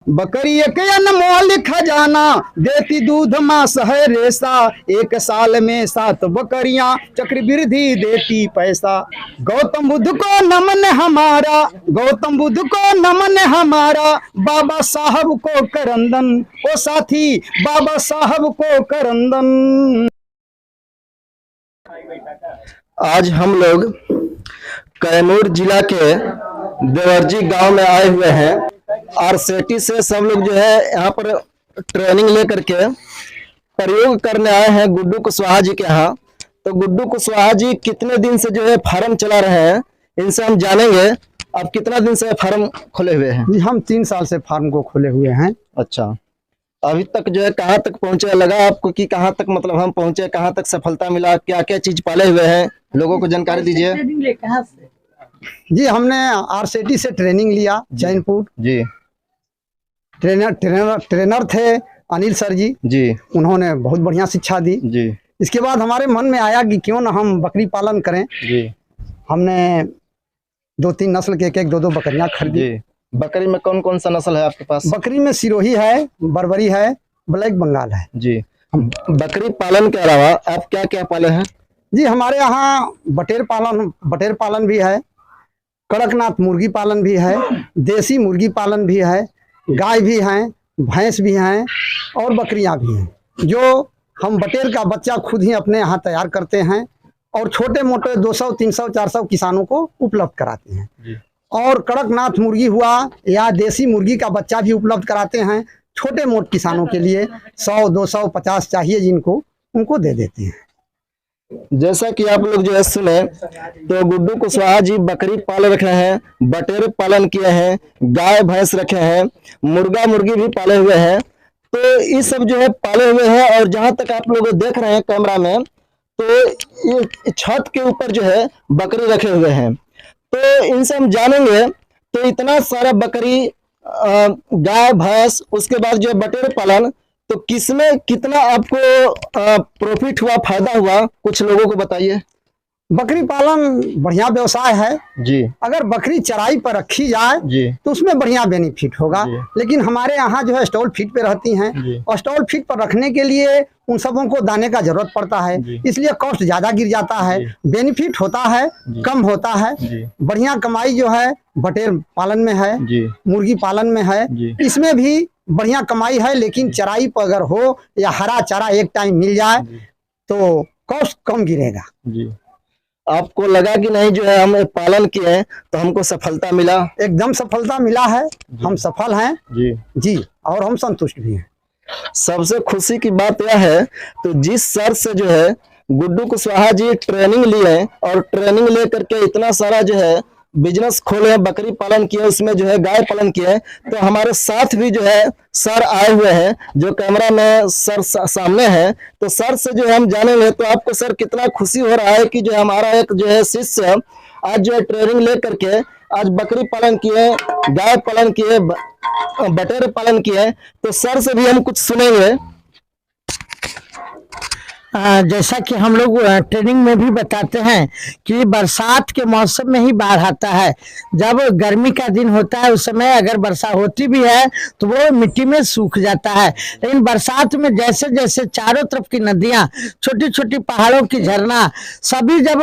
बकरी एक अनमोल खजाना, देती दूध मांस है रेसा, एक साल में 7 बकरियां चक्रवृद्धि देती पैसा। गौतम बुद्ध को नमन हमारा, गौतम बुद्ध को नमन हमारा, बाबा साहब को करंदन, ओ साथी बाबा साहब को करंदन। आज हम लोग कैमूर जिला के देवर्जी गांव में आए हुए हैं। आरसेटी से सब लोग जो है यहाँ पर ट्रेनिंग लेकर के प्रयोग करने आए हैं गुड्डू कुशवाहा जी के यहाँ। तो गुड्डू कुशवाहा जी कितने दिन से जो है फार्म चला रहे हैं, इनसे हम जानेंगे। आप कितना दिन से फार्म खोले हुए हैं? जी हम 3 साल से फार्म को खोले हुए हैं। अच्छा, अभी तक जो है कहाँ तक पहुंचे, लगा आपको कि कहाँ तक मतलब हम पहुंचे, कहाँ तक सफलता मिला, क्या क्या चीज पाले हुए हैं, लोगों को जानकारी दीजिए। जी हमने आरसेटी से ट्रेनिंग लिया चैनपुर। जी ट्रेनर थे अनिल सर जी। जी उन्होंने बहुत बढ़िया शिक्षा दी। जी इसके बाद हमारे मन में आया कि क्यों ना हम बकरी पालन करें। जी हमने 2-3 नस्ल के एक 2-2 बकरियां खरीदी। जी। बकरी में कौन कौन सा नस्ल है आपके पास? बकरी में सिरोही है, बर्बरी है, ब्लैक बंगाल है। जी। बकरी पालन के अलावा आप क्या क्या पाले हैं? जी हमारे यहाँ बटेर पालन भी है, कड़कनाथ मुर्गी पालन भी है, देसी मुर्गी पालन भी है, गाय भी हैं, भैंस भी हैं और बकरियां भी हैं, जो हम बटेर का बच्चा खुद ही अपने यहाँ तैयार करते हैं और छोटे मोटे 200, 300, 400 किसानों को उपलब्ध कराते हैं। और कड़कनाथ मुर्गी हुआ या देसी मुर्गी का बच्चा भी उपलब्ध कराते हैं छोटे मोटे किसानों के लिए। 100, 200, 50 चाहिए जिनको, उनको दे देते हैं। जैसा कि आप लोग जो है सुने, तो गुड्डू कुशवाहा जी बकरी पाल रखे हैं, बटेर पालन किए हैं, गाय भैंस रखे हैं, मुर्गा मुर्गी भी पाले हुए हैं। तो ये सब जो है पाले हुए हैं। और जहां तक आप लोग देख रहे हैं कैमरा में, तो ये छत के ऊपर जो है बकरी रखे हुए हैं। तो इनसे हम जानेंगे, तो इतना सारा बकरी, गाय भैंस, उसके बाद जो है बटेर पालन, तो किसमें कितना आपको प्रॉफिट हुआ, फायदा हुआ, कुछ लोगों को बताइए। बकरी पालन बढ़िया व्यवसाय है जी। अगर बकरी चराई पर रखी जाए जी तो उसमें बढ़िया बेनिफिट होगा। जी। लेकिन हमारे यहाँ जो है स्टॉल फीट पे रहती हैं और स्टॉल फीट पर रखने के लिए उन सबों को दाने का जरूरत पड़ता है, इसलिए कॉस्ट ज्यादा गिर जाता है। बेनिफिट होता है कम होता है। बढ़िया कमाई जो है बटेर पालन में है, मुर्गी पालन में है, इसमें भी बढ़िया कमाई है। लेकिन चराई पर अगर हो या हरा चारा एक टाइम मिल जाए तो कॉस्ट कम गिरेगा। जी। आपको लगा कि नहीं जो है हम पालन किए तो हमको सफलता मिला? एकदम सफलता मिला है, हम सफल हैं जी जी, और हम संतुष्ट भी हैं। सबसे खुशी की बात यह है, तो जिस सर से जो है गुड्डू कुशवाहा जी ट्रेनिंग लिए और ट्रेनिंग लेकर के इतना सारा जो है बिजनेस खोले, बकरी पालन किए, उसमें जो है गाय पालन किए, तो हमारे साथ भी जो है सर आए हुए हैं, जो कैमरा में सर सामने है। तो सर से जो है हम जानेंगे, तो आपको सर कितना खुशी हो रहा है कि जो हमारा एक जो है शिष्य आज जो है ट्रेनिंग ले करके आज बकरी पालन किए, गाय पालन किए, बटेर पालन किए। तो सर से भी हम कुछ सुनेंगे। जैसा कि हम लोग ट्रेनिंग में भी बताते हैं कि बरसात के मौसम में ही बाढ़ आता है। जब गर्मी का दिन होता है उस समय अगर वर्षा होती भी है तो वो मिट्टी में सूख जाता है। लेकिन बरसात में जैसे जैसे चारों तरफ की नदियां, छोटी छोटी पहाड़ों की झरना सभी जब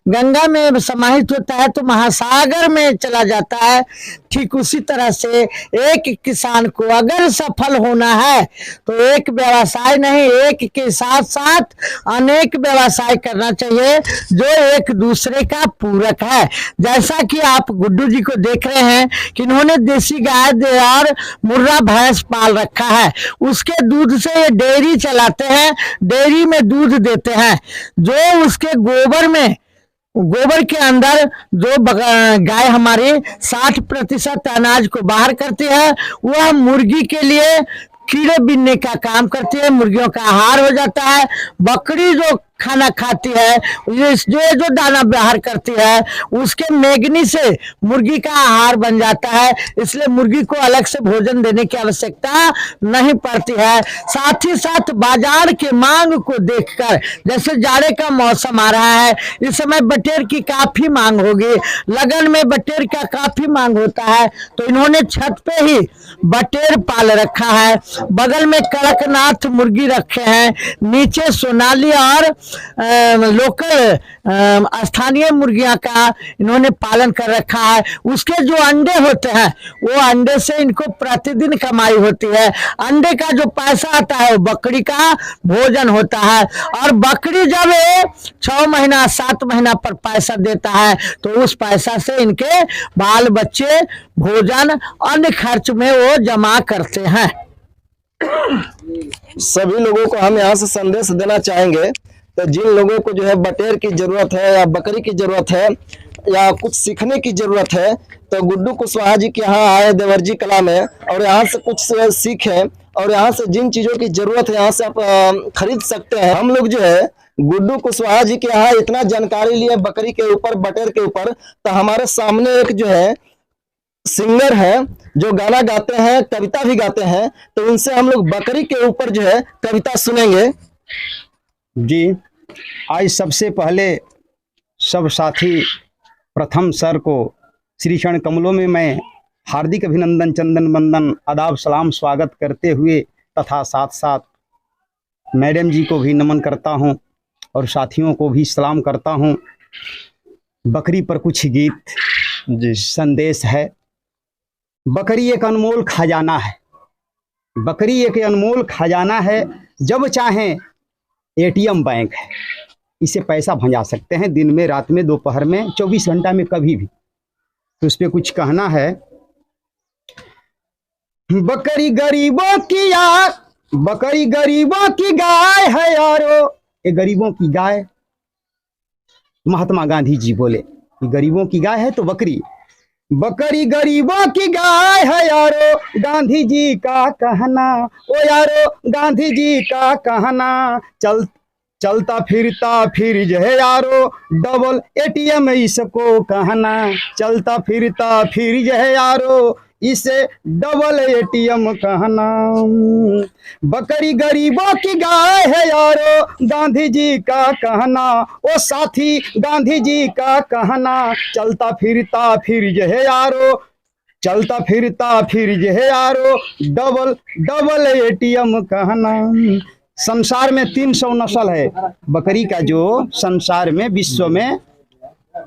गंगा में समाहित होता है तो महासागर में चला जाता है। ठीक उसी तरह से एक किसान को अगर सफल होना है तो एक व्यवसाय नहीं, एक के साथ साथ अनेक व्यवसाय करना चाहिए जो एक दूसरे का पूरक है। जैसा कि आप गुड्डू जी को देख रहे हैं कि इन्होंने देसी गाय और मुर्रा भैंस पाल रखा है, उसके दूध से ये डेयरी चलाते हैं, डेयरी में दूध देते हैं। जो उसके गोबर के अंदर जो गाय हमारी 60% अनाज को बाहर करती है, वह मुर्गी के लिए कीड़े बीनने का काम करती है, मुर्गियों का आहार हो जाता है। बकरी जो खाना खाती है, ये जो दाना बाहर करती है उसके मेगनी से मुर्गी का आहार बन जाता है। इसलिए मुर्गी को अलग से भोजन देने की आवश्यकता नहीं पड़ती है। साथ ही साथ बाजार के मांग को देखकर, जैसे जाड़े का मौसम आ रहा है, इस समय बटेर की काफी मांग होगी, लगन में बटेर का काफी मांग होता है, तो इन्होंने छत पे ही बटेर पाल रखा है। बगल में कड़कनाथ मुर्गी रखे हैं, नीचे सोनाली और लोकल स्थानीय मुर्गियां का इन्होंने पालन कर रखा है। उसके जो अंडे होते हैं वो अंडे से इनको प्रतिदिन कमाई होती है। अंडे का जो पैसा आता है वो बकरी का भोजन होता है, और बकरी जब 6 महीना 7 महीना पर पैसा देता है तो उस पैसा से इनके बाल बच्चे भोजन अन्य खर्च में वो जमा करते हैं। सभी लोगों को हम यहाँ से संदेश देना चाहेंगे, तो जिन लोगों को जो है बटेर की जरूरत है या बकरी की जरूरत है या कुछ सीखने की जरूरत है, तो गुड्डू कुशवाहा जी के यहाँ आए देवरजी कला में, और यहाँ से कुछ सीखें, और यहाँ से जिन चीजों की जरूरत है यहाँ से आप खरीद सकते हैं। हम लोग जो है गुड्डू कुशवाहा जी के यहाँ इतना जानकारी लिए बकरी के ऊपर, बटेर के ऊपर, तो हमारे सामने एक जो है सिंगर है जो गाना गाते हैं, कविता भी गाते हैं, तो उनसे हम लोग बकरी के ऊपर जो है कविता सुनेंगे। जी, आज सबसे पहले सब साथी प्रथम सर को श्री चरण कमलों में मैं हार्दिक अभिनंदन, चंदन वंदन, आदाब, सलाम, स्वागत करते हुए तथा साथ साथ मैडम जी को भी नमन करता हूं और साथियों को भी सलाम करता हूं। बकरी पर कुछ गीत जी संदेश है। बकरी एक अनमोल खजाना है, बकरी एक अनमोल खजाना है, जब चाहें एटीएम बैंक है, इसे पैसा भंजा सकते हैं दिन में, रात में, दोपहर में, 24 घंटा में, कभी भी। तो उस पर कुछ कहना है। बकरी गरीबों की यार, बकरी गरीबों की गाय है यारो, ये गरीबों की गाय। महात्मा गांधी जी बोले कि गरीबों की गाय है तो बकरी, बकरी गरीबों की गाय है यारो, गांधी जी का कहना, ओ यारो गांधी जी का कहना। चलता फिरता फ्रिज है यारो, डबल एटीएम इसको कहना। चलता फिरता फ्रिज है यारो, इसे डबल एटीएम कहना। बकरी गरीबों की गाय है यारो, गांधी जी का कहना, ओ साथी गांधी जी का कहना। चलता फिरता फ्रिज है यारो, चलता फिरता फ्रिज है यारो, डबल एटीएम कहना। संसार में 300 नस्ल है बकरी का, जो संसार में, विश्व में,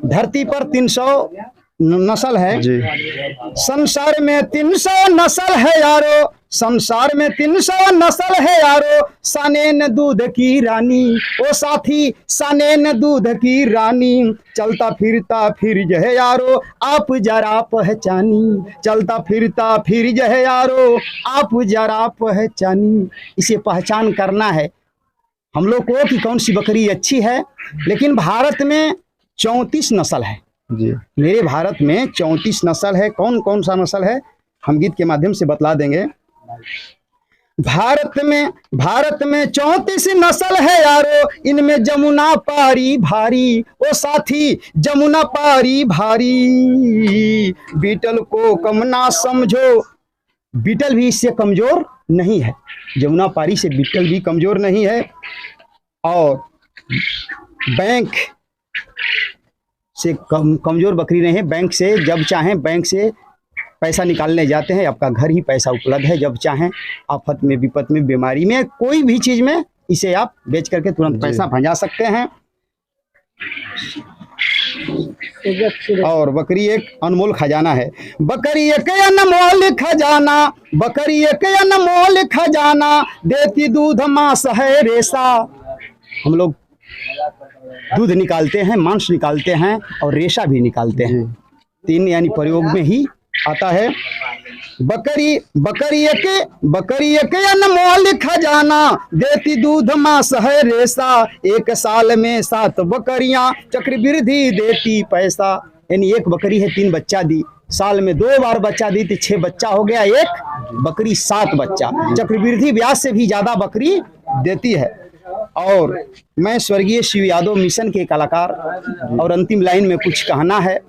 धरती पर 300 नस्ल है जी। संसार में 300 नस्ल है यारो, संसार में 300 नस्ल है यारो, सानेन दूध की रानी, ओ साथी सानेन दूध की रानी। चलता फिरता फ्रिज है यारो, आप जरा पहचानी। चलता फिरता फ्रिज है यारो, आप जरा पहचानी। इसे पहचान करना है हम लोग को कि कौन सी बकरी अच्छी है। लेकिन भारत में 34 नस्ल है जी। मेरे भारत में 34 नस्ल है। कौन कौन सा नस्ल है हम गीत के माध्यम से बतला देंगे। भारत में 34 नस्ल है यारो, इनमें जमुना पारी भारी, ओ साथी जमुना पारी भारी। बीटल को कम ना समझो, बीटल भी इससे कमजोर नहीं है, जमुना पारी से बीटल भी कमजोर नहीं है। और बैंक से कमजोर बकरी नहीं है। बैंक से जब चाहें बैंक से पैसा निकालने जाते हैं, आपका घर ही पैसा उपलब्ध है। जब चाहें आफत में, विपत में, बीमारी में, कोई भी चीज में इसे आप बेच करके तुरंत पैसा भंजा सकते हैं। और बकरी एक अनमोल खजाना है, बकरी एक अनमोल खजाना, बकरी एक अनमोल खजाना, देती दूध मांस है रेशा। हम लोग दूध निकालते हैं, मांस निकालते हैं और रेशा भी निकालते हैं। 3 यानी प्रयोग में ही आता है। बकरी एक अनमोल खजाना, देती दूध मांस है रेशा। 1 साल में 7 बकरियां चक्रवृद्धि देती पैसा। यानी एक बकरी है 3 बच्चा दी, साल में 2 बार बच्चा दी तो 6 बच्चा हो गया, एक बकरी 7 बच्चा। चक्रवृद्धि ब्याज से भी ज्यादा बकरी देती है। और मैं स्वर्गीय शिव यादव मिशन के कलाकार और अंतिम लाइन में कुछ कहना है।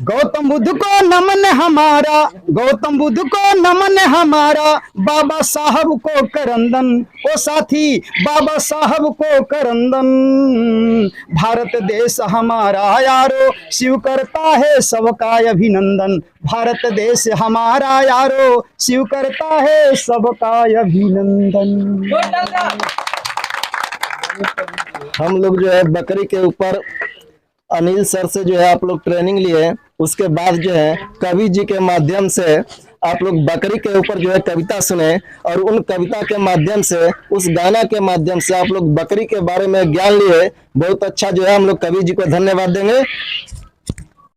गौतम बुद्ध को नमन हमारा, गौतम बुद्ध को नमन हमारा, बाबा साहब को करंदन, ओ साथी बाबा साहब को करंदन। भारत देश हमारा यारो, शिव करता है सबका अभिनंदन। भारत देश हमारा यारो, शिव करता है सबका अभिनंदन। हम लोग जो है बकरी के ऊपर अनिल सर से जो है आप लोग ट्रेनिंग लिए, उसके बाद जो है कवि जी के माध्यम से आप लोग बकरी के ऊपर जो है कविता सुने, और उन कविता के माध्यम से, उस गाना के माध्यम से आप लोग बकरी के बारे में ज्ञान लिए। बहुत अच्छा जो है हम लोग कवि जी को धन्यवाद देंगे।